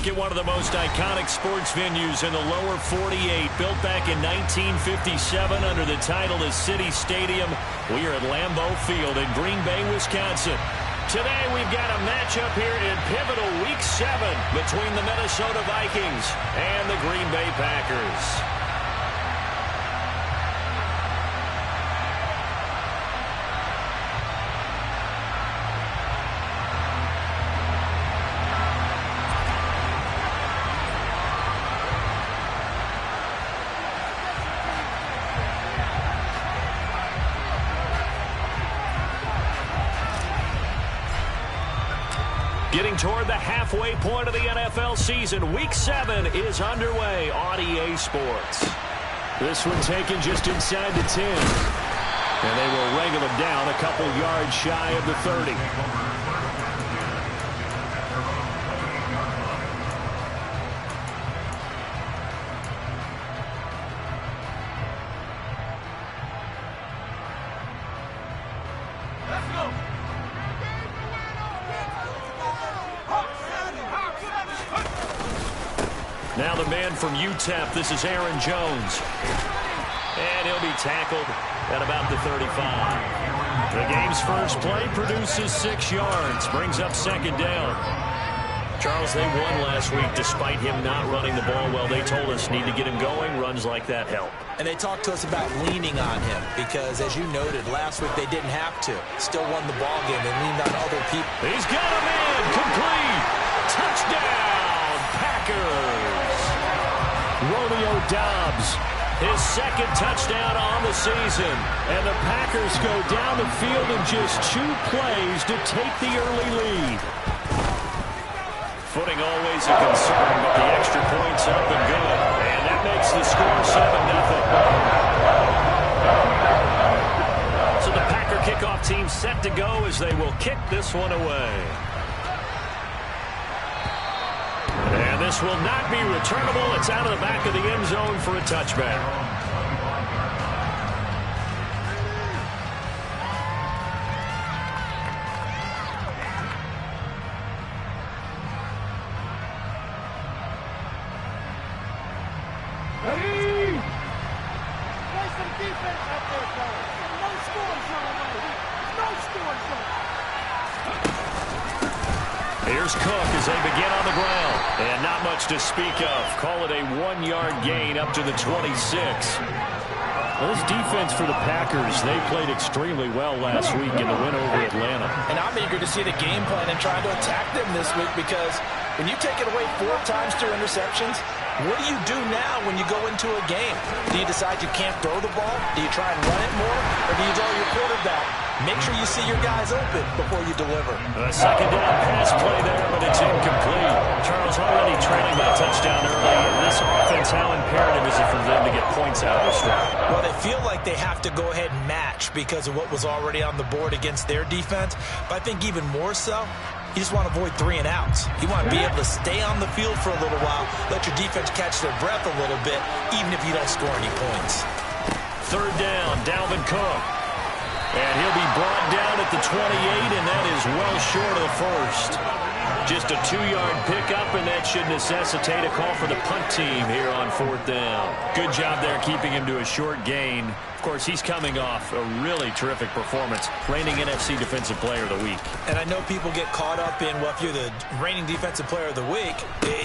look at one of the most iconic sports venues in the lower 48, built back in 1957 under the title of City Stadium. We are at Lambeau Field in Green Bay, Wisconsin. Today we've got a matchup here in pivotal Week 7 between the Minnesota Vikings and the Green Bay Packers. Getting toward the halfway point of the NFL season, Week 7 is underway on EA Sports. This one taken just inside the 10. And they will wrangle him down a couple yards shy of the 30. Now the man from UTEP, this is Aaron Jones. And he'll be tackled at about the 35. The game's first play produces 6 yards, brings up second down. Charles, they won last week despite him not running the ball well. They told us need to get him going. Runs like that help. And they talked to us about leaning on him because, as you noted, last week they didn't have to. Still won the ball game. They leaned on other people. He's got a man. Complete. Touchdown, Packers. Romeo Doubs, his second touchdown on the season. And the Packers go down the field in just 2 plays to take the early lead. Footing always a concern, but the extra point's up and good. And that makes the score 7-0. So the Packer kickoff team set to go as they will kick this one away. And this will not be returnable. It's out of the back of the end zone for a touchback. Ready? Play some defense out there, fellas. No score zone right here. No score zone. Here's Cook as they begin on the ground. And not much to speak of. Call it a 1-yard gain up to the 26. Well, this defense for the Packers, they played extremely well last week in the win over Atlanta. And I'm eager to see the game plan and trying to attack them this week because when you take it away 4 times through interceptions, what do you do now when you go into a game? Do you decide you can't throw the ball? Do you try and run it more? Or do you draw your quarterback? Make sure you see your guys open before you deliver. A second down pass play there, but it's incomplete. Charles already trailing that touchdown early. This offense, how imperative is it for them to get points out of this drive? Well, they feel like they have to go ahead and match because of what was already on the board against their defense. But I think even more so, you just want to avoid 3 and outs. You want to be able to stay on the field for a little while, let your defense catch their breath a little bit, even if you don't score any points. Third down, Dalvin Cook. And he'll be brought down at the 28, and that is well short of the first. Just a 2-yard pickup, and that should necessitate a call for the punt team here on 4th down. Good job there keeping him to a short gain. Of course, he's coming off a really terrific performance, reigning NFC Defensive Player of the Week. And I know people get caught up in, well, if you're the reigning Defensive Player of the Week,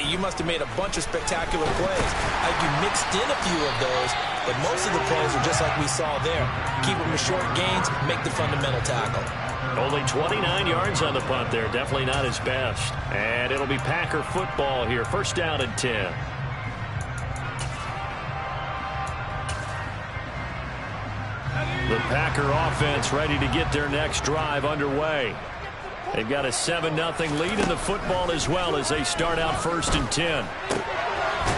you must have made a bunch of spectacular plays. You mixed in a few of those, but most of the plays are just like we saw there. Keep them to short gains, make the fundamental tackle. Only 29 yards on the punt there. Definitely not his best. And it'll be Packer football here. First down and 10. The Packer offense ready to get their next drive underway. They've got a 7-0 lead in the football as well as they start out 1st and 10.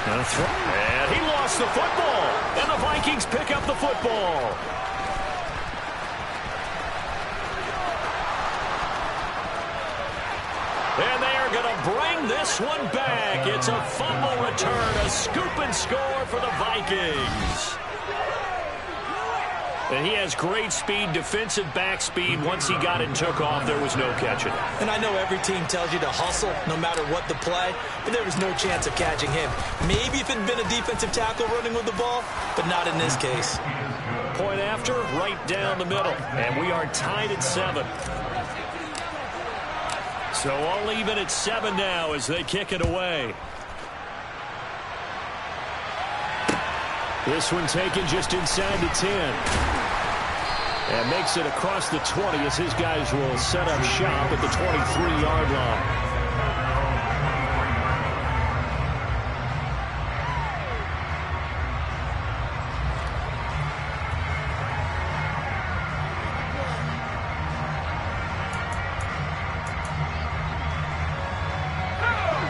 And he lost the football. And the Vikings pick up the football. And they are going to bring this one back. It's a fumble return, a scoop and score for the Vikings. And he has great speed, defensive back speed. Once he got it and took off, there was no catching it. And I know every team tells you to hustle no matter what the play, but there was no chance of catching him. Maybe if it had been a defensive tackle running with the ball, but not in this case. Point after, right down the middle. And we are tied at 7. So all even at 7 now as they kick it away. This one taken just inside the 10. And makes it across the 20 as his guys will set up shop at the 23-yard line.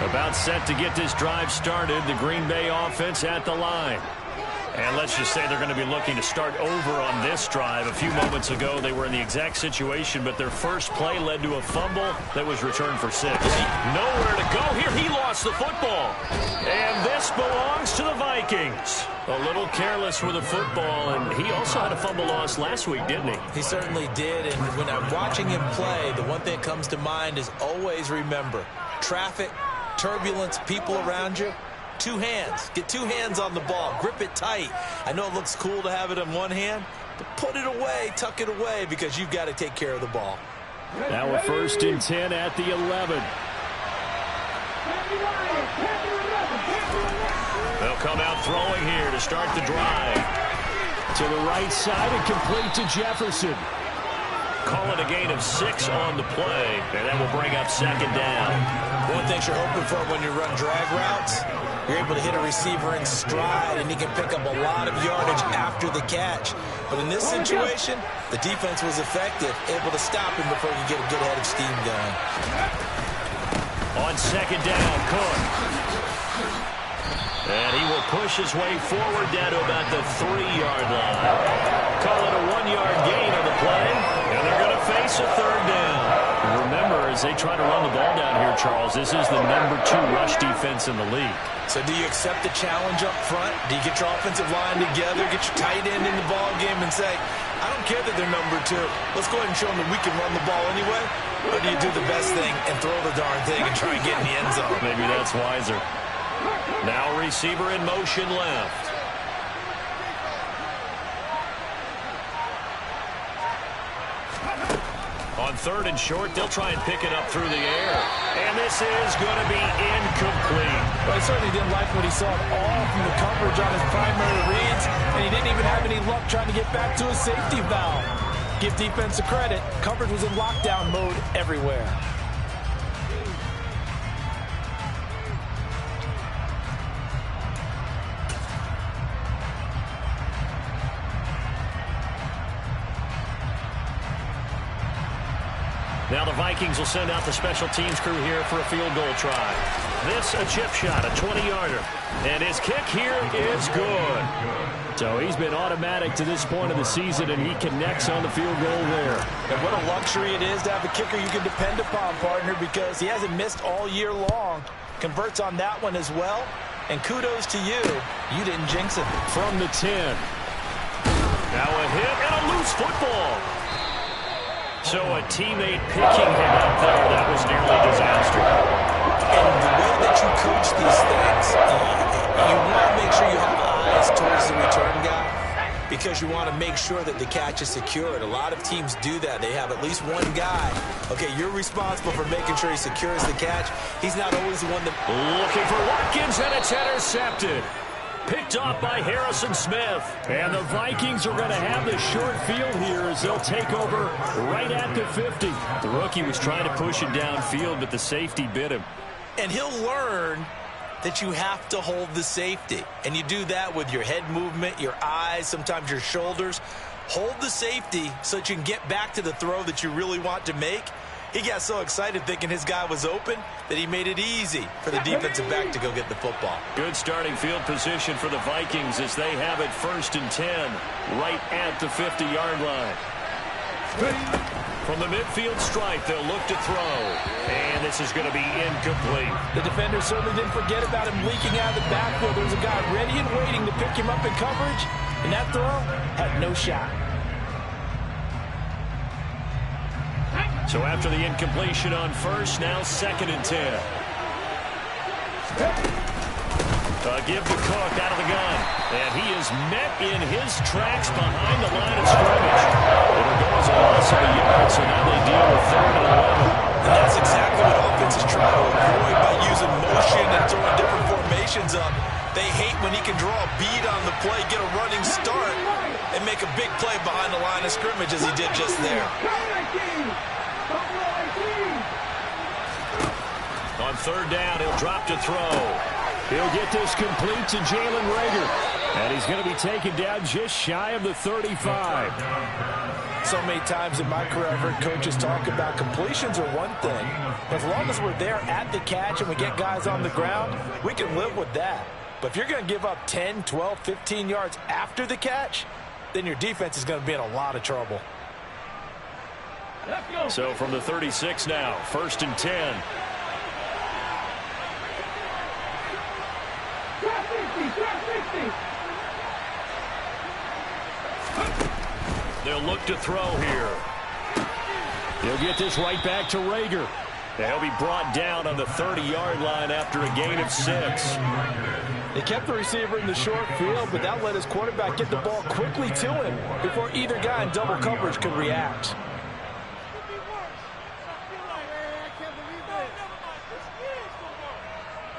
About set to get this drive started, the Green Bay offense at the line. And let's just say they're going to be looking to start over on this drive. A few moments ago, they were in the exact situation, but their first play led to a fumble that was returned for 6. Nowhere to go here. He lost the football. And this belongs to the Vikings. A little careless with the football, and he also had a fumble loss last week, didn't he? He certainly did, and when I'm watching him play, the one thing that comes to mind is always remember, traffic, turbulence, people around you. 2 hands. Get 2 hands on the ball. Grip it tight. I know it looks cool to have it in one hand, but put it away, tuck it away, because you've got to take care of the ball. Now we're 1st and 10 at the 11. They'll come out throwing here to start the drive. To the right side and complete to Jefferson. Call it a gain of 6 on the play, and that will bring up 2nd down. One thing you're hoping for when you run drag routes, you're able to hit a receiver in stride, and he can pick up a lot of yardage after the catch. But in this situation, the defense was effective, able to stop him before he get a good head of steam going. On 2nd down, Cook. And he will push his way forward down to about the 3-yard line. Call it a 1-yard gain on the play, and they're going to face a 3rd down. Remember, as they try to run the ball down here, Charles, this is the number 2 rush defense in the league. So do you accept the challenge up front? Do you get your offensive line together, get your tight end in the ball game and say, I don't care that they're number 2. Let's go ahead and show them that we can run the ball anyway? Or do you do the best thing and throw the darn thing and try and get in the end zone? Maybe that's wiser. Now receiver in motion left. On 3rd and short, they'll try and pick it up through the air. And this is going to be incomplete. Well, he certainly didn't like what he saw at all from the coverage on his primary reads, and he didn't even have any luck trying to get back to his safety valve. Give defense a credit. Coverage was in lockdown mode everywhere. Now the Vikings will send out the special teams crew here for a field goal try. This a chip shot, a 20-yarder. And his kick here is good. So he's been automatic to this point of the season, and he connects on the field goal there. And what a luxury it is to have a kicker you can depend upon, partner, because he hasn't missed all year long. Converts on that one as well. And kudos to you. You didn't jinx it. From the 10. Now a hit and a loose football. So a teammate picking him up there, that was nearly disaster. And the way that you coach these things, you want to make sure you have eyes towards the return guy because you want to make sure that the catch is secured. A lot of teams do that. They have at least one guy. Okay, you're responsible for making sure he secures the catch. He's not always the one that... Looking for Watkins, and it's intercepted. Picked off by Harrison Smith. And the Vikings are going to have the short field here as they'll take over right at the 50. The rookie was trying to push it downfield, but the safety bit him. And he'll learn that you have to hold the safety. And you do that with your head movement, your eyes, sometimes your shoulders. Hold the safety so that you can get back to the throw that you really want to make. He got so excited thinking his guy was open that he made it easy for the defensive back to go get the football. Good starting field position for the Vikings as they have it 1st and 10 right at the 50-yard line. From the midfield stripe, they'll look to throw. And this is going to be incomplete. The defender certainly didn't forget about him leaking out of the backfield. There was a guy ready and waiting to pick him up in coverage, and that throw had no shot. So after the incompletion on first, now 2nd and 10. Give to Cook out of the gun. And he is met in his tracks behind the line of scrimmage. It'll go as a loss of a yard, so now they deal with 3rd and 11. And that's exactly what offenses try to avoid by using motion and throwing different formations up. They hate when he can draw a bead on the play, get a running start, and make a big play behind the line of scrimmage as he did just there. On 3rd down, he'll drop to throw. He'll get this complete to Jalen Reagor. And he's going to be taken down just shy of the 35. So many times in my career, I've heard coaches talk about completions are one thing. As long as we're there at the catch and we get guys on the ground, we can live with that. But if you're going to give up 10, 12, 15 yards after the catch, then your defense is going to be in a lot of trouble. So from the 36 now, 1st and 10. They'll look to throw here. He'll get this right back to Reagor. He'll be brought down on the 30-yard line after a gain of 6. They kept the receiver in the short field, but that let his quarterback get the ball quickly to him before either guy in double coverage could react.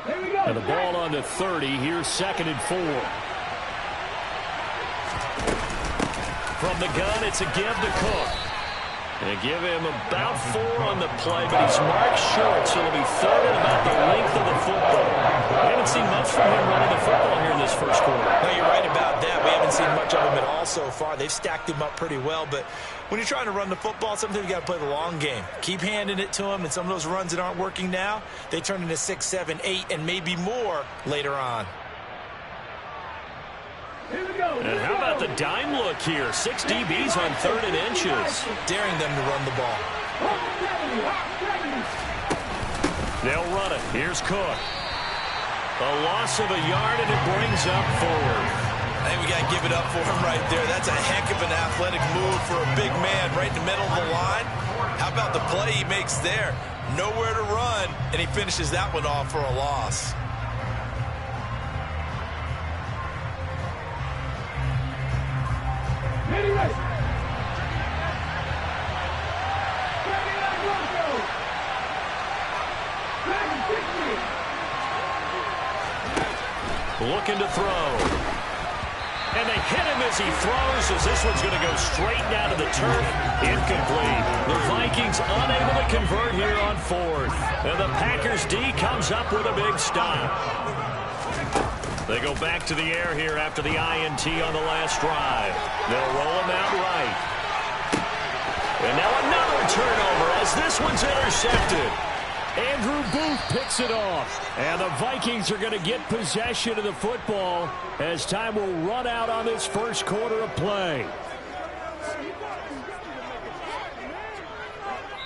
And the ball on the 30. Here's 2nd and 4. From the gun, it's a give to Cook. And give him about 4 on the play, but he's marked short, so it'll be 3rd and about the length of the football. We haven't seen much from him running the football here in this first quarter. No, you're right about that. We haven't seen much of him at all so far. They've stacked him up pretty well, but when you're trying to run the football, sometimes you got to play the long game. Keep handing it to him, and some of those runs that aren't working now, they turn into 6, 7, 8, and maybe more later on. And how about the dime look here? 6 DBs on 3rd and inches. Daring them to run the ball. They'll run it. Here's Cook. A loss of a yard, and it brings up 4th. I think we got to give it up for him right there. That's a heck of an athletic move for a big man right in the middle of the line. How about the play he makes there? Nowhere to run, and he finishes that one off for a loss. Looking to throw. And they hit him as he throws, as this one's going to go straight down to the turf. Incomplete. The Vikings unable to convert here on 4th. And the Packers D comes up with a big stop. They go back to the air here after the INT on the last drive. They'll roll him out right. And now another turnover as this one's intercepted. Andrew Booth picks it off. And the Vikings are going to get possession of the football as time will run out on this first quarter of play.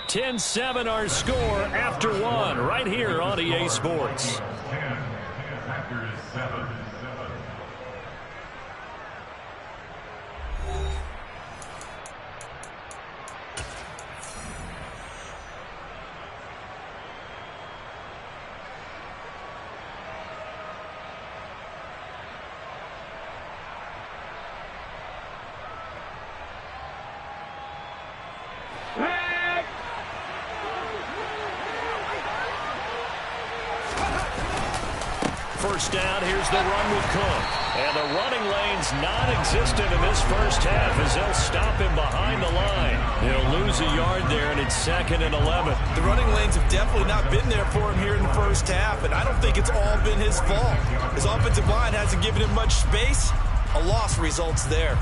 10-7 our score after 1 right here on EA Sports. First down, here's the run with Cook. And the running lane's non-existent in this first half as they'll stop him behind the line. He'll lose a yard there, and it's 2nd and 11. The running lanes have definitely not been there for him here in the first half, and I don't think it's all been his fault. His offensive line hasn't given him much space. A loss results there.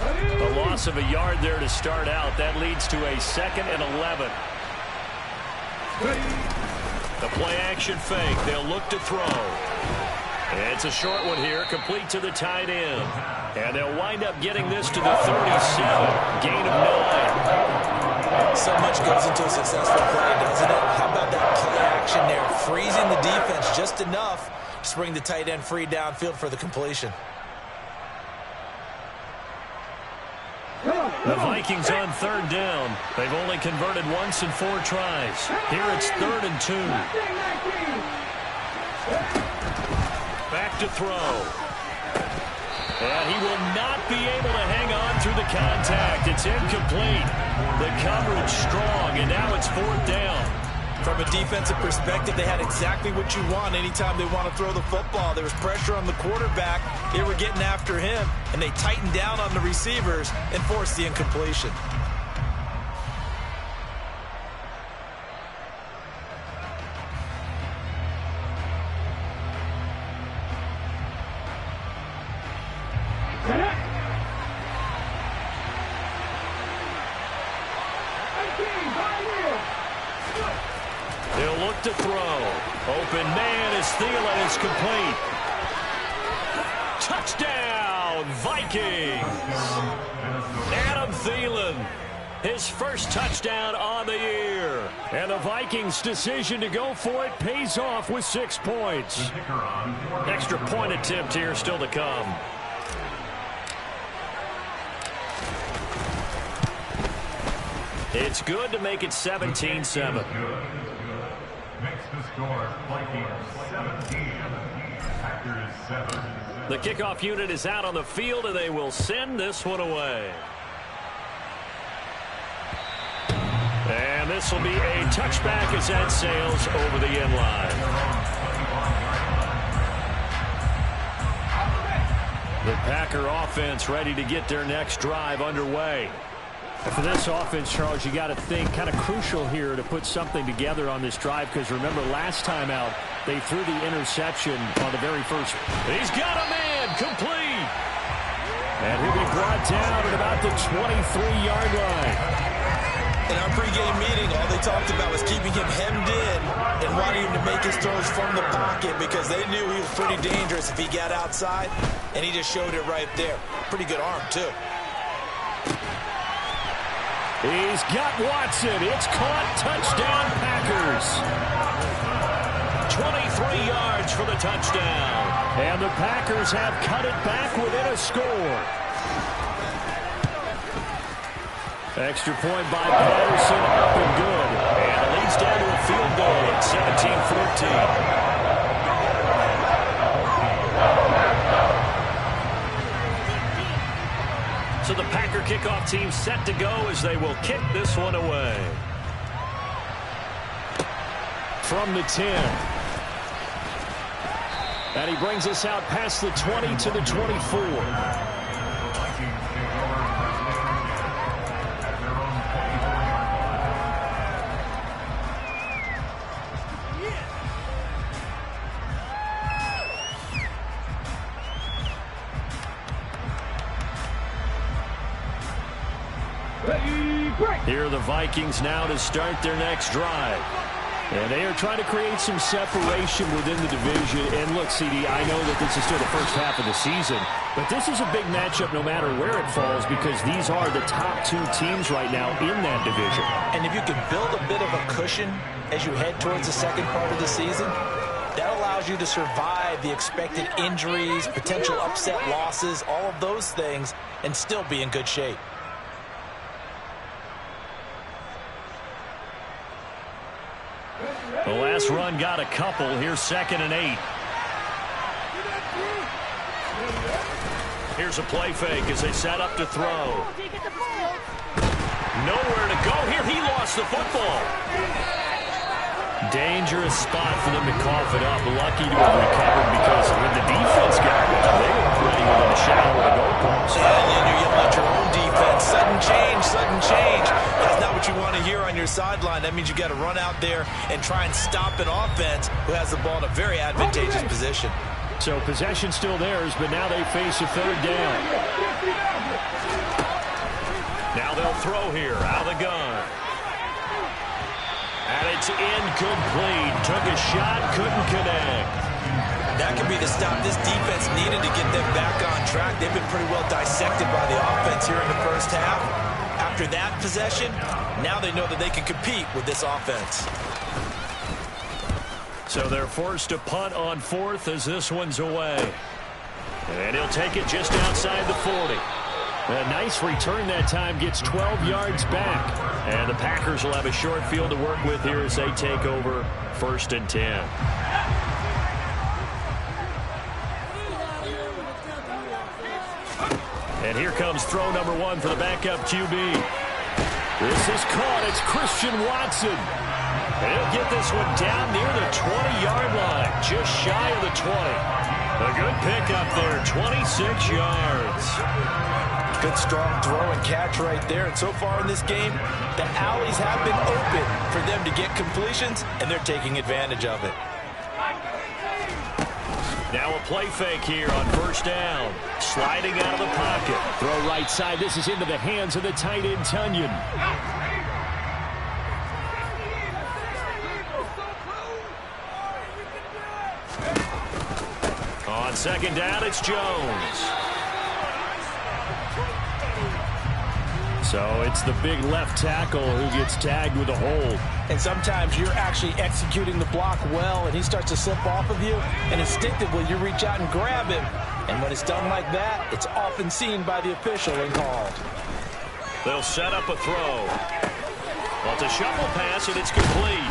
A loss of a yard there to start out. That leads to a 2nd and 11. The play action fake. They'll look to throw. It's a short one here, complete to the tight end. And they'll wind up getting this to the 37. Gain of 9. So much goes into a successful play, doesn't it? How about that play action there? Freezing the defense just enough to bring the tight end free downfield for the completion. The Vikings on third down. They've only converted once in 4 tries. Here it's 3rd and 2. Back to throw. And he will not be able to hang on through the contact. It's incomplete. The coverage strong, and now it's 4th down. From a defensive perspective, they had exactly what you want anytime they want to throw the football. There was pressure on the quarterback. They were getting after him, and they tightened down on the receivers and forced the incompletion. He'll look to throw. Open man is Thielen. It's complete. Touchdown, Vikings. Adam Thielen, his first touchdown on the year. And the Vikings' decision to go for it pays off with 6 points. Extra point attempt here still to come. It's good to make it 17-7. Makes the score Vikings 17, Packers 7. The kickoff unit is out on the field, and they will send this one away. And this will be a touchback as that sails over the end line. The Packer offense ready to get their next drive underway. For this offense, Charles, you got to think kind of crucial here to put something together on this drive, because remember last time out they threw the interception on the very first. He's got a man complete. And he'll be brought down at about the 23-yard line. In our pregame meeting, all they talked about was keeping him hemmed in and wanting him to make his throws from the pocket because they knew he was pretty dangerous if he got outside, and he just showed it right there. Pretty good arm, too. He's got Watson. It's caught. Touchdown, Packers. 23 yards for the touchdown. And the Packers have cut it back within a score. Extra point by Patterson, up and good. And it leads down to a field goal at 17-14. So the Packer kickoff team set to go as they will kick this one away. From the 10. And he brings us out past the 20 to the 24. Here are the Vikings now to start their next drive. And they are trying to create some separation within the division. And look, CD, I know that this is still the first half of the season, but this is a big matchup no matter where it falls, because these are the top 2 teams right now in that division. And if you can build a bit of a cushion as you head towards the second part of the season, that allows you to survive the expected injuries, potential upset losses, all of those things, and still be in good shape. The last run got a couple. Here's 2nd and 8. Here's a play fake as they set up to throw. Nowhere to go here. He lost the football. Dangerous spot for them to cough it up. Lucky to have recovered, because when the defense got it, they were playing within a shadow of the goalpost. Yeah, you yell at your own defense. Sudden change, sudden change. That's not what you want to hear on your sideline. That means you got to run out there and try and stop an offense who has the ball in a very advantageous position. So possession still theirs, but now they face a 3rd down. Now they'll throw here out of the gun. And it's incomplete. Took a shot, couldn't connect. That could be the stop this defense needed to get them back on track. They've been pretty well dissected by the offense here in the first half. After that possession, now they know that they can compete with this offense. So they're forced to punt on 4th as this one's away. And he'll take it just outside the 40. A nice return that time, gets 12 yards back. And the Packers will have a short field to work with here as they take over 1st and 10. And here comes throw number 1 for the backup QB. This is caught. It's Christian Watson. And he'll get this one down near the 20-yard line, just shy of the 20. A good pickup there, 26 yards. Good strong throw and catch right there. And so far in this game, the alleys have been open for them to get completions, and they're taking advantage of it. Now a play fake here on 1st down. Sliding out of the pocket. Throw right side. This is into the hands of the tight end, Tunyon. On 2nd down, it's Jones. So it's the big left tackle who gets tagged with a hold. And sometimes you're actually executing the block well, and he starts to slip off of you, and instinctively you reach out and grab him. And when it's done like that, it's often seen by the official and called. They'll set up a throw. Well, it's a shuffle pass, and it's complete.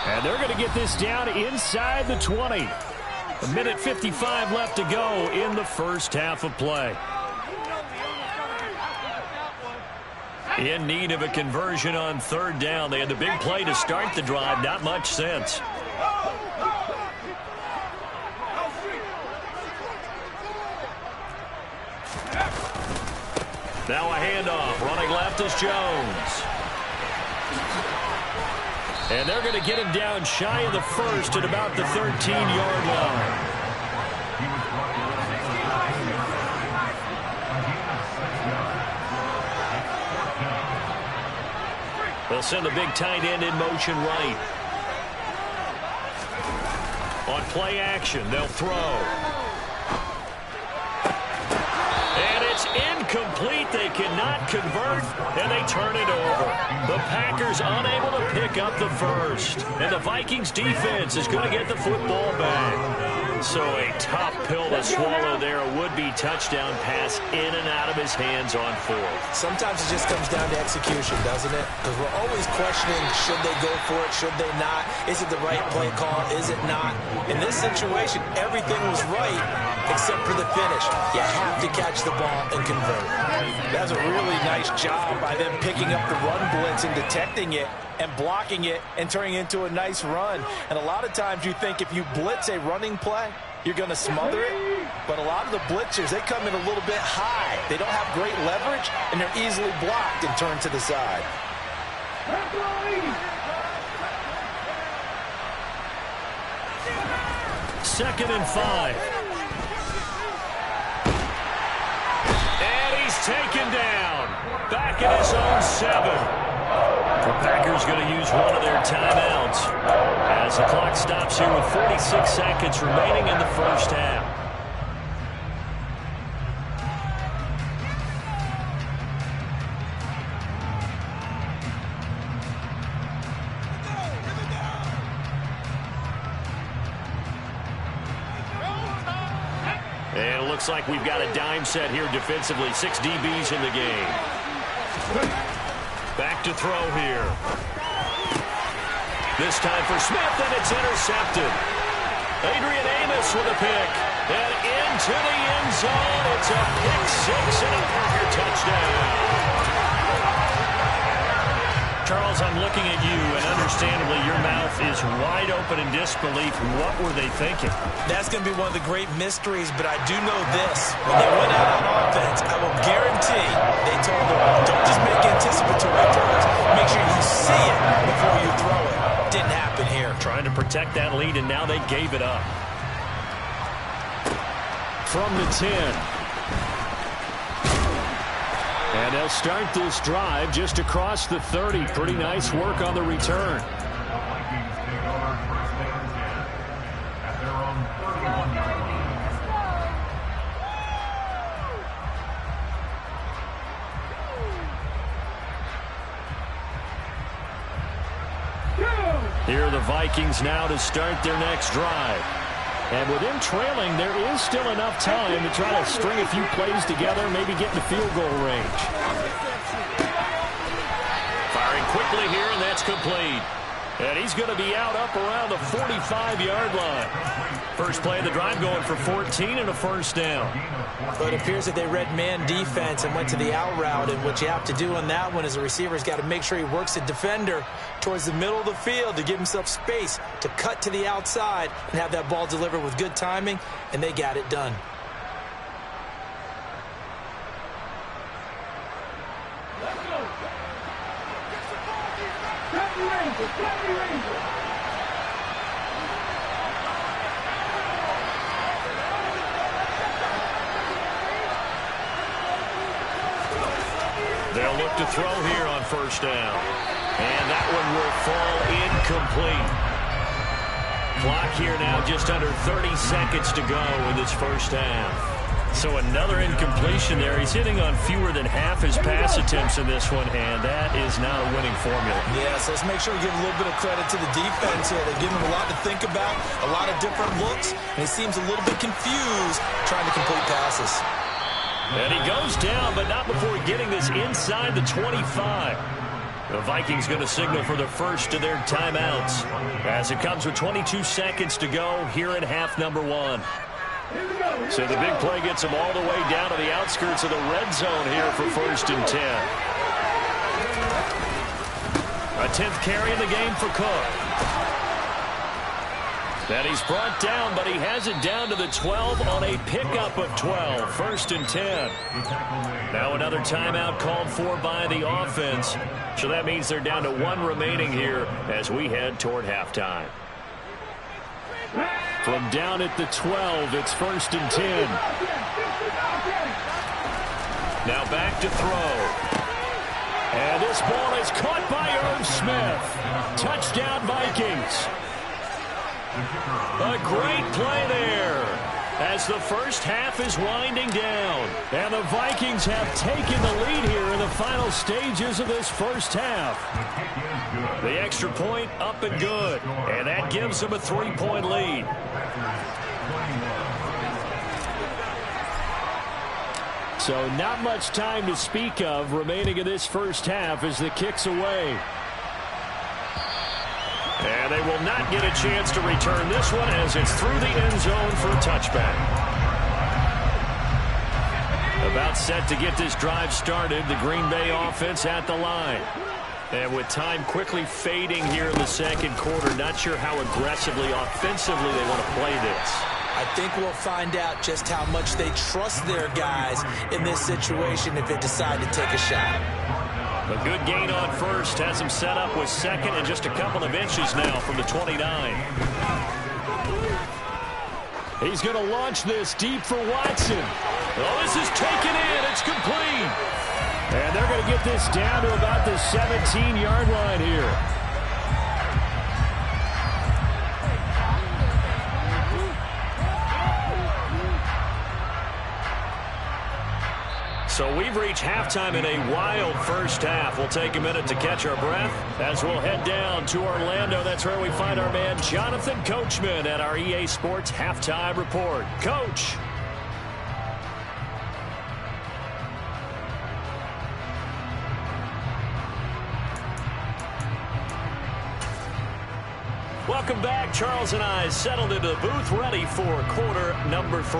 And they're going to get this down inside the 20. 1:55 left to go in the first half of play. In need of a conversion on 3rd down. They had the big play to start the drive. Not much sense. Now a handoff. Running left is Jones. And they're going to get him down shy of the 1st at about the 13-yard line. They'll send the big tight end in motion right. On play action, they'll throw. And it's incomplete. They cannot convert, and they turn it over. The Packers unable to pick up the 1st. And the Vikings defense is going to get the football back. So a tough pill to swallow there. A would-be touchdown pass in and out of his hands on 4th. Sometimes it just comes down to execution, doesn't it? Because we're always questioning, should they go for it, should they not? Is it the right play call, is it not? In this situation, everything was right except for the finish. You have to catch the ball and convert. That's a really nice job by them picking up the run blitz and detecting it and blocking it and turning it into a nice run. And a lot of times you think if you blitz a running play, you're going to smother it. But a lot of the blitzers, they come in a little bit high. They don't have great leverage, and they're easily blocked and turned to the side. 2nd and 5. And he's taken down. Back in his own 7. The Packers going to use one of their timeouts as the clock stops here with 46 seconds remaining in the first half. And it looks like we've got a dime set here defensively. 6 DBs in the game. Back to throw here. This time for Smith, and it's intercepted. Adrian Amos with a pick. And into the end zone. It's a pick 6 and a Parker touchdown. Charles, I'm looking at you, and understandably your mouth is wide open in disbelief. What were they thinking? That's going to be one of the great mysteries, but I do know this. When they went out on offense, I will guarantee they told them, don't just make anticipatory throws. Make sure you see it before you throw it. Didn't happen here. Trying to protect that lead, and now they gave it up. From the 10. And they'll start this drive just across the 30. Pretty nice work on the return. The Vikings take over 1st and 10 at their own 31-yard line. Here are the Vikings now to start their next drive. And with him trailing, there is still enough time to try to string a few plays together, maybe get in the field goal range. Firing quickly here, and that's complete. And he's going to be out up around the 45-yard line. First play of the drive going for 14 and a first down. But it appears that they read man defense and went to the out route. And what you have to do on that one is the receiver's got to make sure he works the defender towards the middle of the field to give himself space to cut to the outside and have that ball delivered with good timing, and they got it done. They'll look to throw here on first down. And that one will fall incomplete. Clock here now just under 30 seconds to go in this first half. So another incompletion there. He's hitting on fewer than half his pass attempts in this one, and that is not a winning formula. Yeah, so let's make sure we give a little bit of credit to the defense here. They're giving him a lot to think about, a lot of different looks, and he seems a little bit confused trying to complete passes. And he goes down, but not before getting this inside the 25. The Vikings going to signal for the first of their timeouts as it comes with 22 seconds to go here in half number one. So the big play gets them all the way down to the outskirts of the red zone here for first and 10. A 10th carry in the game for Cook. And he's brought down, but he has it down to the 12 on a pickup of 12. First and 10. Now another timeout called for by the offense. So that means they're down to one remaining here as we head toward halftime. From down at the 12, it's first and 10. Now back to throw. And this ball is caught by Irv Smith. Touchdown, Vikings. A great play there as the first half is winding down. And the Vikings have taken the lead here in the final stages of this first half. The extra point up and good. And that gives them a 3-point lead. So not much time to speak of remaining in this first half as the kick's away. And they will not get a chance to return this one as it's through the end zone for a touchback. About set to get this drive started, the Green Bay offense at the line. And with time quickly fading here in the second quarter, not sure how aggressively, offensively they want to play this. I think we'll find out just how much they trust their guys in this situation if they decide to take a shot. A good gain on first has him set up with second and just a couple of inches now from the 29. He's going to launch this deep for Watson. Oh, this is taken in. It's complete. And they're going to get this down to about the 17-yard line here. So we've reached halftime in a wild first half. We'll take a minute to catch our breath as we'll head down to Orlando. That's where we find our man Jonathan Coachman at our EA Sports Halftime Report. Coach. Welcome back. Charles and I settled into the booth ready for quarter number 3.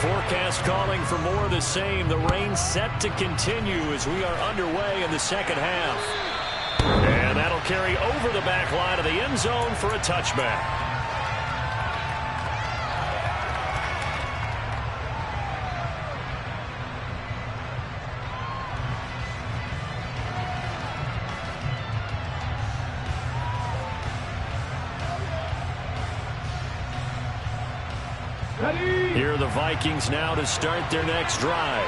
Forecast calling for more of the same. The rain set to continue as we are underway in the second half. And that'll carry over the back line of the end zone for a touchback. Here are the Vikings now to start their next drive.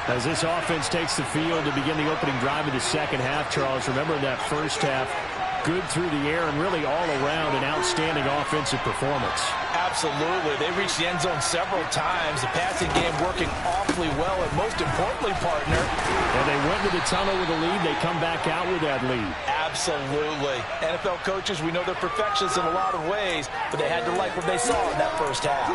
As this offense takes the field to begin the opening drive of the second half, Charles, remember that first half, good through the air and really all around an outstanding offensive performance. Absolutely. They reached the end zone several times. The passing game working awfully well, and most importantly, partner, And they went to the tunnel with a lead. They come back out with that lead. Absolutely. NFL coaches, we know they're perfectionists in a lot of ways, but they had to like what they saw in that first half.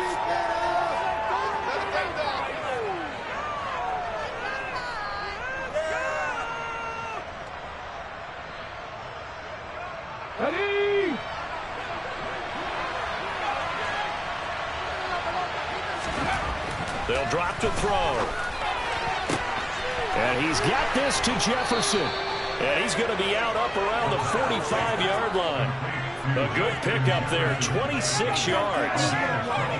They'll drop to throw. And he's got this to Jefferson. And he's going to be out up around the 45-yard line. A good pickup there, 26 yards.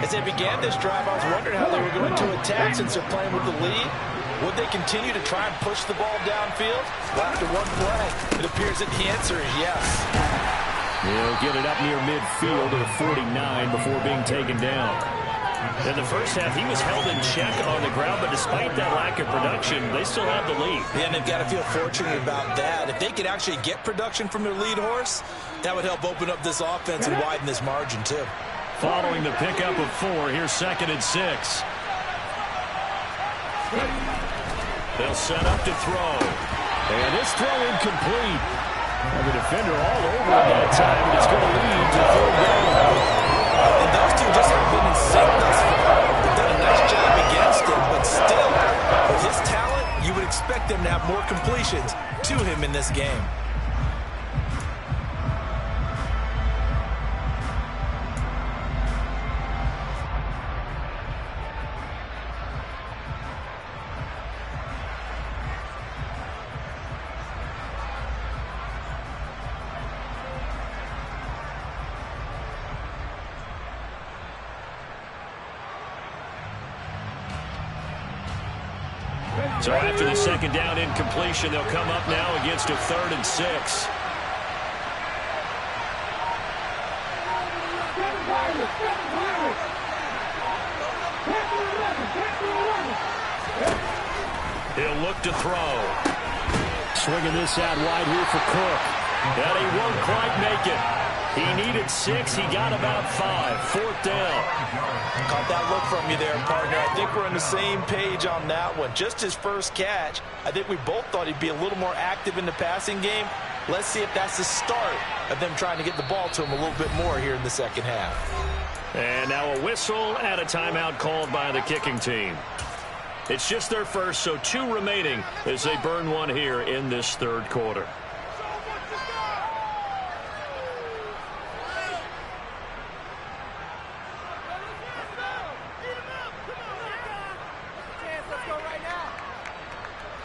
As they began this drive, I was wondering how they were going to attack since they're playing with the lead. Would they continue to try and push the ball downfield? Well, after one play, it appears that the answer is yes. He'll get it up near midfield at 49 before being taken down. In the first half, he was held in check on the ground, but despite that lack of production, they still have the lead. Yeah, and they've got to feel fortunate about that. If they could actually get production from their lead horse, that would help open up this offense and widen this margin, too. Following the pickup of 4, here's 2nd and 6. They'll set up to throw. And this throw incomplete. And the defender all over that time, and it's going to lead to 3rd down. And those two just haven't been in sync thus far. They've done a nice job against him, but still, with his talent, you would expect them to have more completions to him in this game. So after the 2nd down incompletion, they'll come up now against a 3rd and 6. He'll look to throw. Swinging this out wide here for Cook. And he won't quite make it. He needed 6. He got about 5. 4th down. Caught that look from you there, partner. I think we're on the same page on that one. Just his first catch. I think we both thought he'd be a little more active in the passing game. Let's see if that's the start of them trying to get the ball to him a little bit more here in the second half. And now a whistle and a timeout called by the kicking team. It's just their first, so 2 remaining as they burn one here in this 3rd quarter.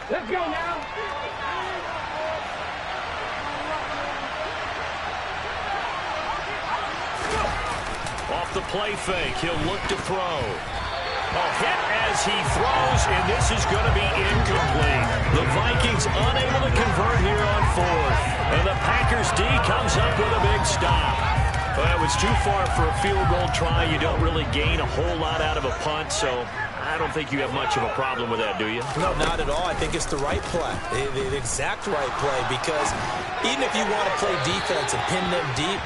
Let's go now. Off the play fake, he'll look to throw. A hit as he throws, and this is going to be incomplete. The Vikings unable to convert here on 4th. And the Packers D comes up with a big stop. Well, it was too far for a field goal try. You don't really gain a whole lot out of a punt, so I don't think you have much of a problem with that, do you? No, not at all. I think it's the right play, the exact right play, because even if you want to play defense and pin them deep,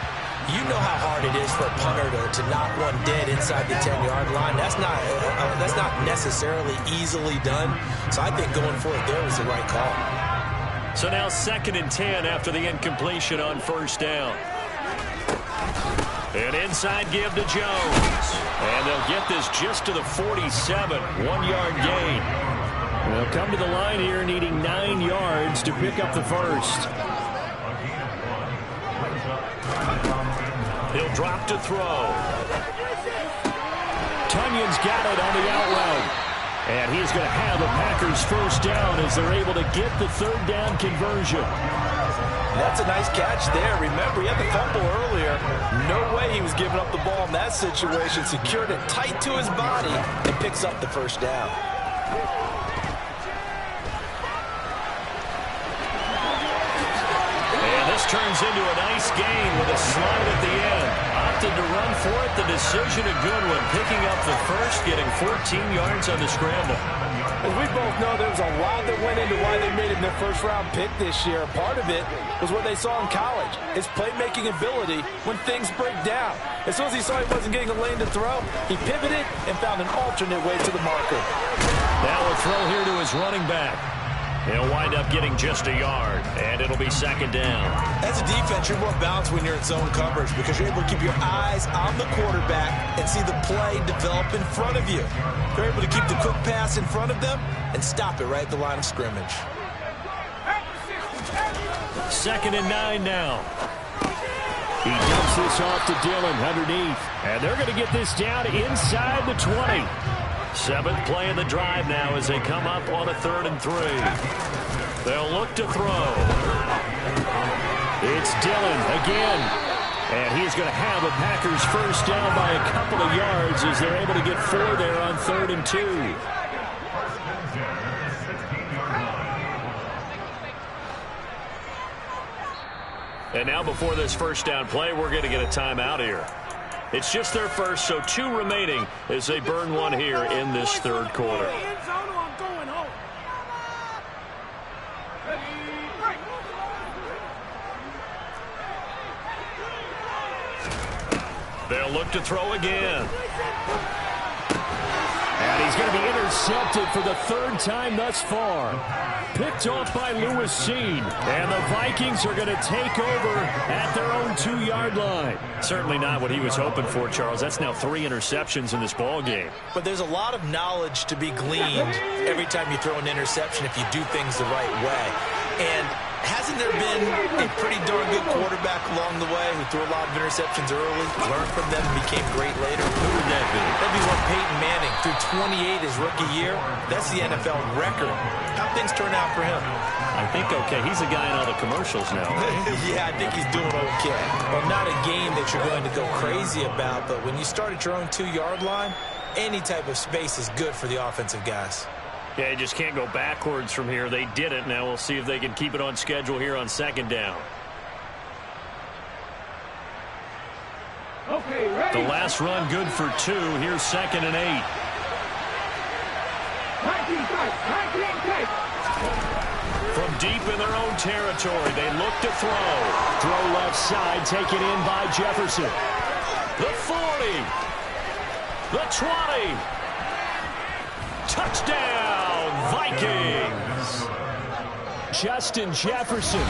you know how hard it is for a punter to knock one dead inside the 10-yard line. That's not necessarily easily done. So I think going for it there was the right call. So now 2nd and 10 after the incompletion on 1st down. An inside give to Jones. And they'll get this just to the 47. 1-yard gain. They'll come to the line here needing 9 yards to pick up the first. He'll drop to throw. Tunyon's got it on the out route. And he's going to have a Packers first down as they're able to get the 3rd down conversion. That's a nice catch there. Remember, he had the fumble earlier. No way he was giving up the ball in that situation. Secured it tight to his body and picks up the first down. And this turns into a nice gain with a slide at the end. Opted to run for it. The decision a good one. Picking up the first, getting 14 yards on the scramble. As we both know, there was a lot that went into why they made him their first-round pick this year. Part of it was what they saw in college, his playmaking ability when things break down. As soon as he saw he wasn't getting a lane to throw, he pivoted and found an alternate way to the marker. Now a throw here to his running back. He'll wind up getting just a yard, and it'll be second down. As a defense, you're more balanced when you're in zone coverage because you're able to keep your eyes on the quarterback and see the play develop in front of you. You're able to keep the quick pass in front of them and stop it right at the line of scrimmage. 2nd and 9 now. He dumps this off to Dillon underneath. And they're going to get this down inside the 20. 7th play of the drive now as they come up on a 3rd and 3. They'll look to throw. It's Dillon again. And he's going to have a Packers first down by a couple of yards as they're able to get 4 there on 3rd and 2. And now before this first down play, we're going to get a timeout here. It's just their first, so 2 remaining as they burn one here in this 3rd quarter. They'll look to throw again. And he's going to be intercepted for the 3rd time thus far. Picked off by Lewis Seen. And the Vikings are going to take over at their own 2-yard line. Certainly not what he was hoping for, Charles. That's now 3 interceptions in this ball game. But there's a lot of knowledge to be gleaned every time you throw an interception if you do things the right way. And hasn't there been a pretty darn good quarterback along the way who threw a lot of interceptions early, learned from them, and became great later? Who would that be? That'd be one Peyton Manning. Threw 28 his rookie year. That's the NFL record. How'd things turn out for him? I think okay. He's the guy in all the commercials now. Yeah, I think he's doing okay. Well, not a game that you're going to go crazy about, but when you start at your own 2-yard line, any type of space is good for the offensive guys. Yeah, you just can't go backwards from here. They did it. Now we'll see if they can keep it on schedule here on 2nd down. Okay, ready? The last run good for 2. Here's 2nd and 8. 19 tight. From deep in their own territory, they look to throw. Throw left side, taken in by Jefferson. The 40. The 20. Touchdown, Vikings. Justin Jefferson,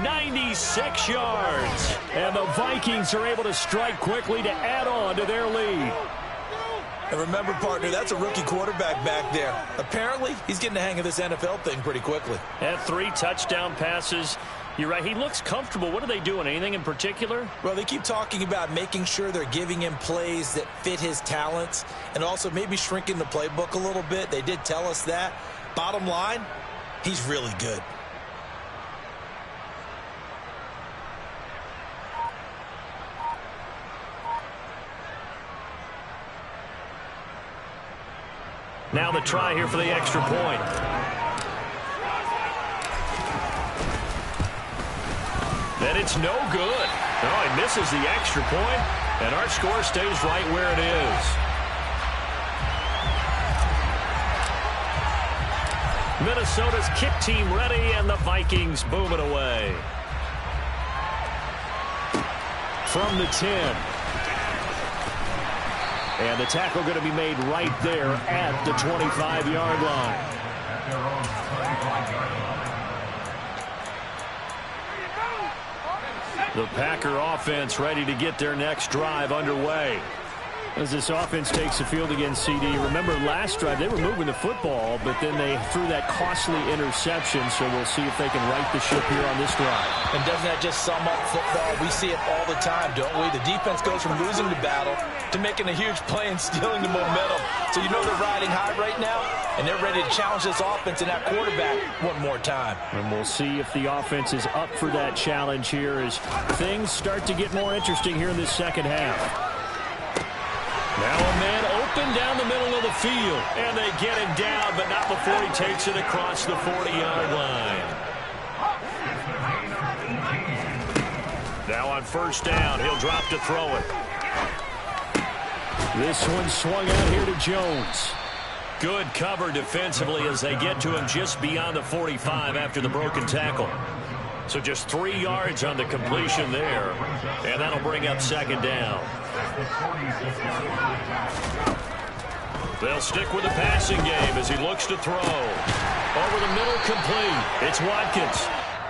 96 yards. and the Vikings are able to strike quickly to add on to their lead. And remember, partner, that's a rookie quarterback back there. Apparently, he's getting the hang of this NFL thing pretty quickly. Had 3 touchdown passes. You're right, he looks comfortable. What are they doing? Anything in particular? Well, they keep talking about making sure they're giving him plays that fit his talents and also maybe shrinking the playbook a little bit. They did tell us that. Bottom line, he's really good. Now the try here for the extra point. And it's no good. Oh, he misses the extra point, and our score stays right where it is. Minnesota's kick team ready, and the Vikings boom it away. From the 10. And the tackle going to be made right there at the 25-yard line. The Packer offense ready to get their next drive underway. As this offense takes the field against CD, remember last drive they were moving the football, but then they threw that costly interception, so we'll see if they can right the ship here on this drive. And doesn't that just sum up football? We see it all the time, don't we? The defense goes from losing the battle to making a huge play and stealing the momentum. So you know they're riding high right now, and they're ready to challenge this offense and that quarterback one more time. And we'll see if the offense is up for that challenge here as things start to get more interesting here in this second half. Now a man open down the middle of the field, and they get him down, but not before he takes it across the 40-yard line. Now on first down, he'll drop to throw it. This one swung out here to Jones. Good cover defensively as they get to him just beyond the 45 after the broken tackle. So just 3 yards on the completion there, and that'll bring up second down. They'll stick with the passing game as he looks to throw. Over the middle, complete. It's Watkins.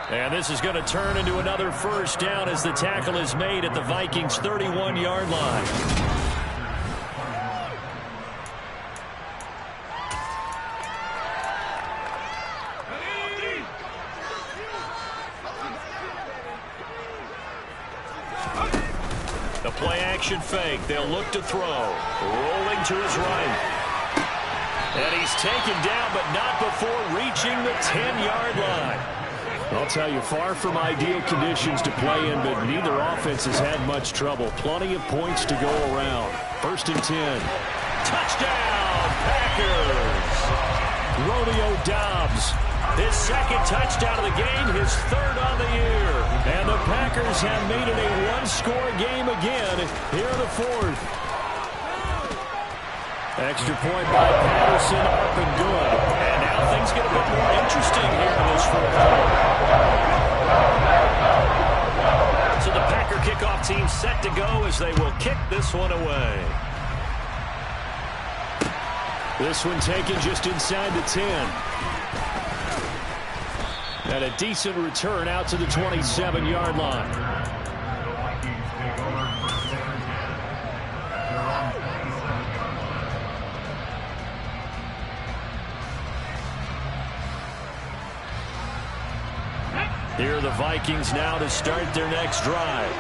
And this is going to turn into another first down as the tackle is made at the Vikings' 31-yard line. The play-action fake. They'll look to throw. Rolling to his right. And he's taken down, but not before reaching the 10-yard line. I'll tell you, far from ideal conditions to play in, but neither offense has had much trouble. Plenty of points to go around. 1st and 10. Touchdown, Packers! Romeo Doubs. His 2nd touchdown of the game, his 3rd on the year. And the Packers have made it a one-score game again here in the 4th. Extra point by Patterson, up and good. And now things get a bit more interesting here in this 4th quarter. So the Packer kickoff team set to go as they will kick this one away. This one taken just inside the 10. And a decent return out to the 27-yard line. Here are the Vikings now to start their next drive.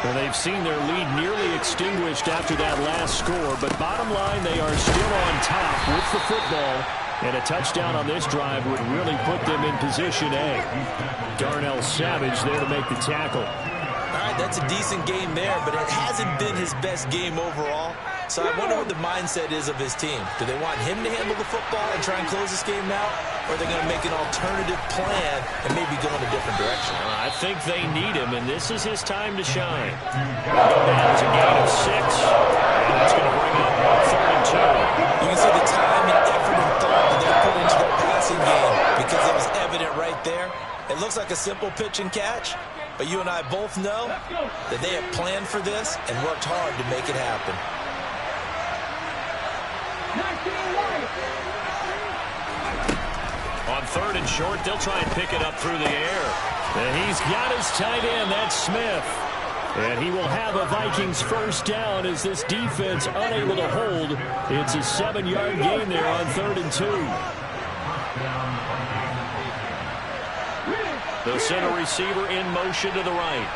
Well, they've seen their lead nearly extinguished after that last score, but bottom line, they are still on top with the football. And a touchdown on this drive would really put them in position A. Darnell Savage there to make the tackle. All right, that's a decent game there, but it hasn't been his best game overall. So I wonder what the mindset is of his team. Do they want him to handle the football and try and close this game out? Or are they going to make an alternative plan and maybe go in a different direction? I think they need him, and this is his time to shine. That's a gain of 6, and that's going to bring up 3rd and 2. You can see the time and effort and thought that they put into their passing game because it was evident right there. It looks like a simple pitch and catch, but you and I both know that they have planned for this and worked hard to make it happen. On 3rd and short, they'll try and pick it up through the air. And he's got his tight end, that's Smith. And he will have a Vikings first down as this defense unable to hold. It's a 7-yard gain there on 3rd and 2. The center receiver in motion to the right.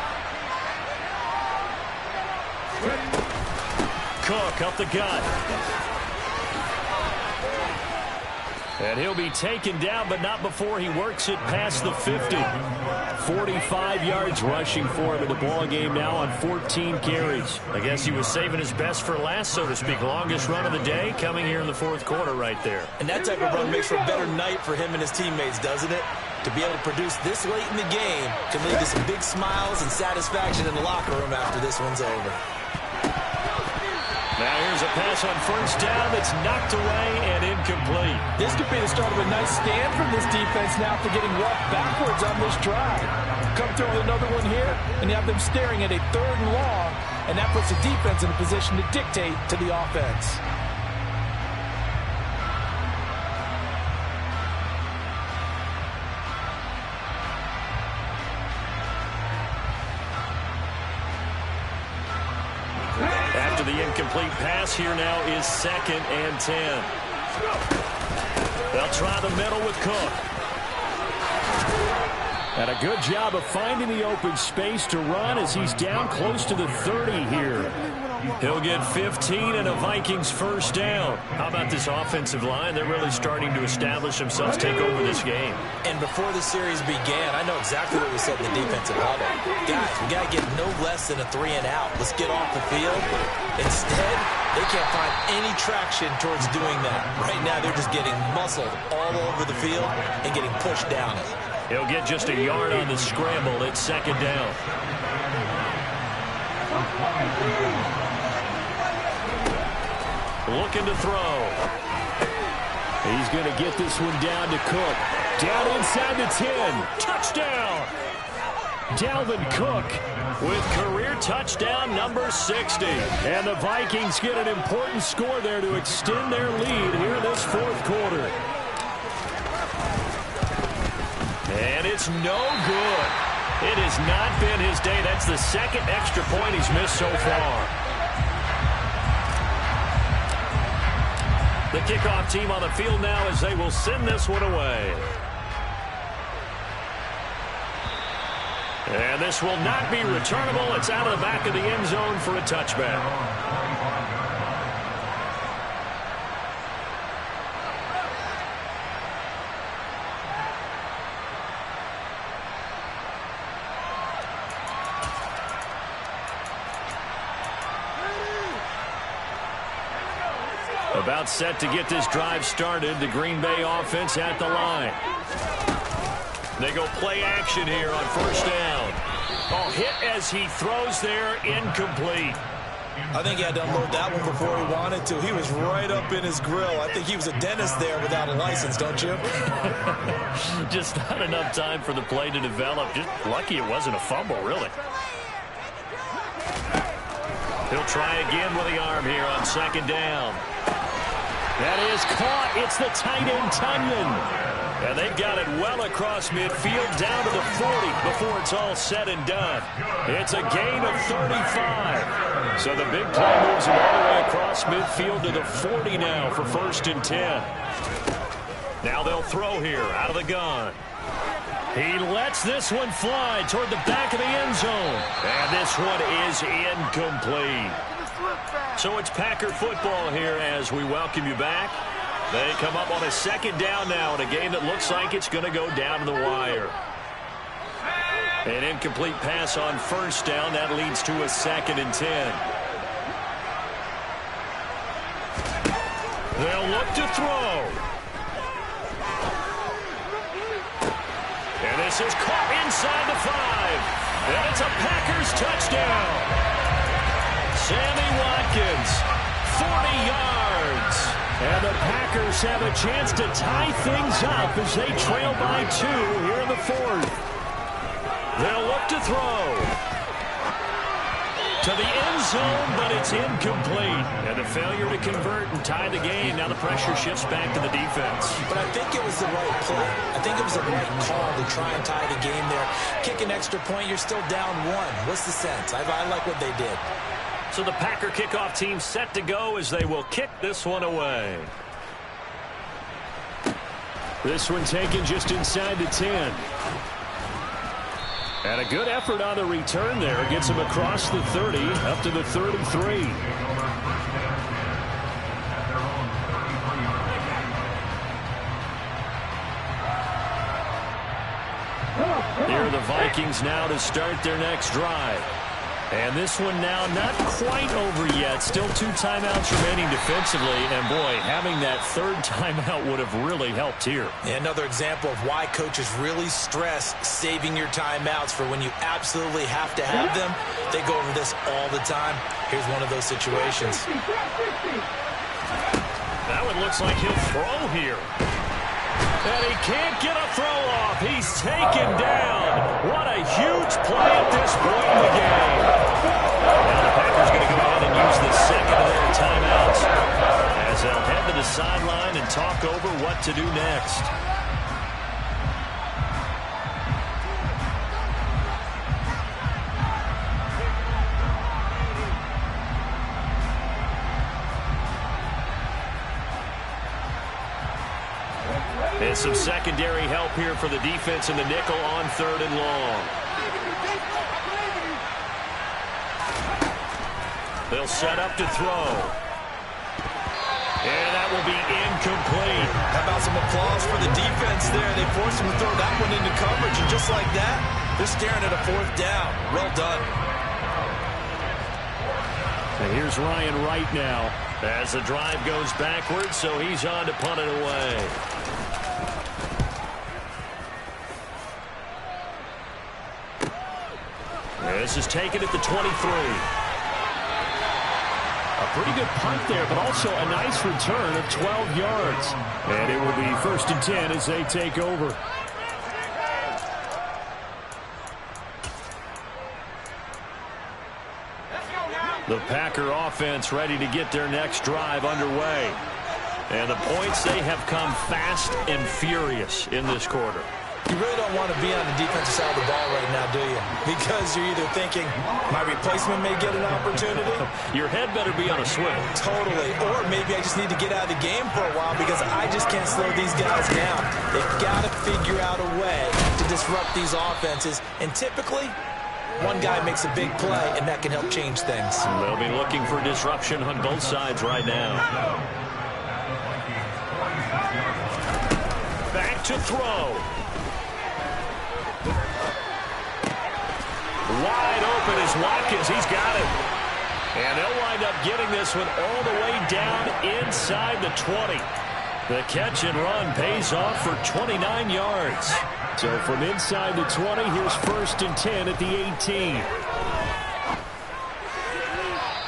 Cook up the gut. And he'll be taken down, but not before he works it past the 50. 45 yards rushing for him in the ball game now on 14 carries. I guess he was saving his best for last, so to speak. Longest run of the day coming here in the 4th quarter right there. And that type of run makes for a better night for him and his teammates, doesn't it? To be able to produce this late in the game can lead to some big smiles and satisfaction in the locker room after this one's over. Now here's a pass on first down that's knocked away and incomplete. This could be the start of a nice stand from this defense now after getting walked backwards on this drive. Come through with another one here, and you have them staring at a 3rd and long, and that puts the defense in a position to dictate to the offense. After the incomplete pass, here now is 2nd and 10. They'll try the middle with Cook. And a good job of finding the open space to run as he's down close to the 30 here. He'll get 15 and a Vikings first down. How about this offensive line? They're really starting to establish themselves, take over this game. And before the series began, I know exactly what we said in the defensive huddle. Guys, we got to get no less than a 3 and out. Let's get off the field. Instead, they can't find any traction towards doing that. Right now, they're just getting muscled all over the field and getting pushed down it. He'll get just a yard on the scramble. It's 2nd down. Looking to throw. He's going to get this one down to Cook. Down inside the 10. Touchdown! Dalvin Cook with career touchdown number 60. And the Vikings get an important score there to extend their lead here in this fourth quarter. And it's no good. It has not been his day. That's the second extra point he's missed so far. The kickoff team on the field now as they will send this one away. And this will not be returnable. It's out of the back of the end zone for a touchback. About set to get this drive started. The Green Bay offense at the line. They go play action here on first down. Oh, hit as he throws there, incomplete. I think he had to unload that one before he wanted to. He was right up in his grill. I think he was a dentist there without a license, don't you? Just not enough time for the play to develop. Just lucky it wasn't a fumble, really. He'll try again with the arm here on second down. That is caught. It's the tight end, Tunyon. And they've got it well across midfield down to the 40 before it's all said and done. It's a gain of 35. So the big play moves him all the way across midfield to the 40 now for first and 10. Now they'll throw here out of the gun. He lets this one fly toward the back of the end zone. And this one is incomplete. So it's Packer football here as we welcome you back. They come up on a second down now in a game that looks like it's going to go down to the wire. An incomplete pass on first down. That leads to a second and 10. They'll look to throw. And this is caught inside the 5. And it's a Packers touchdown. Sammy Watkins, 40 yards. And the Packers have a chance to tie things up as they trail by 2 here in the fourth. They'll look to throw. To the end zone, but it's incomplete. And a failure to convert and tie the game. Now the pressure shifts back to the defense. But I think it was the right play. I think it was the right call to try and tie the game there. Kick an extra point, you're still down 1. What's the sense? I like what they did. So the Packer kickoff team set to go as they will kick this one away. This one taken just inside the 10. And a good effort on the return there. Gets him across the 30 up to the 33. Here are the Vikings now to start their next drive. And this one now not quite over yet. Still 2 timeouts remaining defensively. And, boy, having that third timeout would have really helped here. Another example of why coaches really stress saving your timeouts for when you absolutely have to have them. They go over this all the time. Here's one of those situations. That one looks like he'll throw here. And he can't get a throw off. He's taken down. What a huge play at this point in the game. Now the Packers going to go ahead and use the second of their timeouts as they'll head to the sideline and talk over what to do next. And some secondary help here for the defense in the nickel on third and long. They'll set up to throw. And that will be incomplete. How about some applause for the defense there? They forced him to throw that one into coverage, and just like that, they're staring at a fourth down. Well done. And here's Ryan Wright now. As the drive goes backwards, so he's on to punt it away. This is taken at the 23. A pretty good punt there, but also a nice return of 12 yards. And it will be first and 10 as they take over. The Packer offense ready to get their next drive underway. And the points, they have come fast and furious in this quarter. You really don't want to be on the defensive side of the ball right now, do you? Because you're either thinking, my replacement may get an opportunity. Your head better be on a swivel. Totally. Or maybe I just need to get out of the game for a while because I just can't slow these guys down. They've got to figure out a way to disrupt these offenses. And typically, one guy makes a big play, and that can help change things. They'll be looking for disruption on both sides right now. Back to throw. Wide open is Watkins. He's got it. And they'll wind up getting this one all the way down inside the 20. The catch and run pays off for 29 yards. So from inside the 20, here's 1st and 10 at the 18.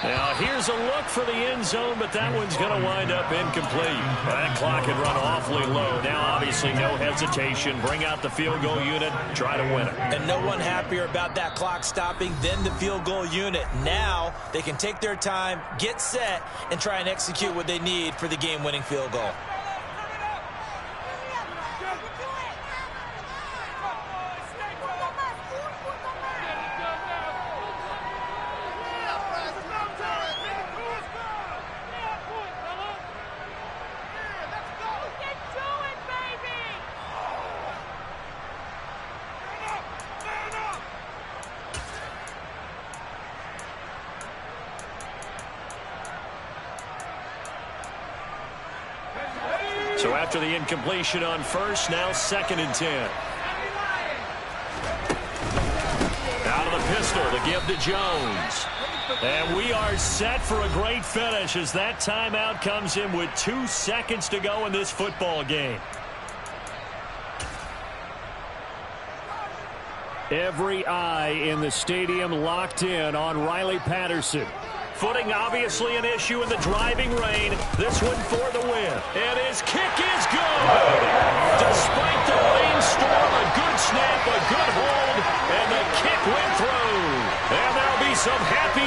Now here's a look for the end zone, but that one's going to wind up incomplete. That clock had run awfully low. Now obviously no hesitation. Bring out the field goal unit, try to win it. And no one happier about that clock stopping than the field goal unit. Now they can take their time, get set, and try and execute what they need for the game-winning field goal. So after the incompletion on first, now 2nd and 10. Out of the pistol to give to Jones. And we are set for a great finish as that timeout comes in with 2 seconds to go in this football game. Every eye in the stadium locked in on Riley Patterson. Footing obviously an issue in the driving rain. This one for the win. And his kick is good. Despite the rainstorm, a good snap, a good hold, and the kick went through. And there'll be some happy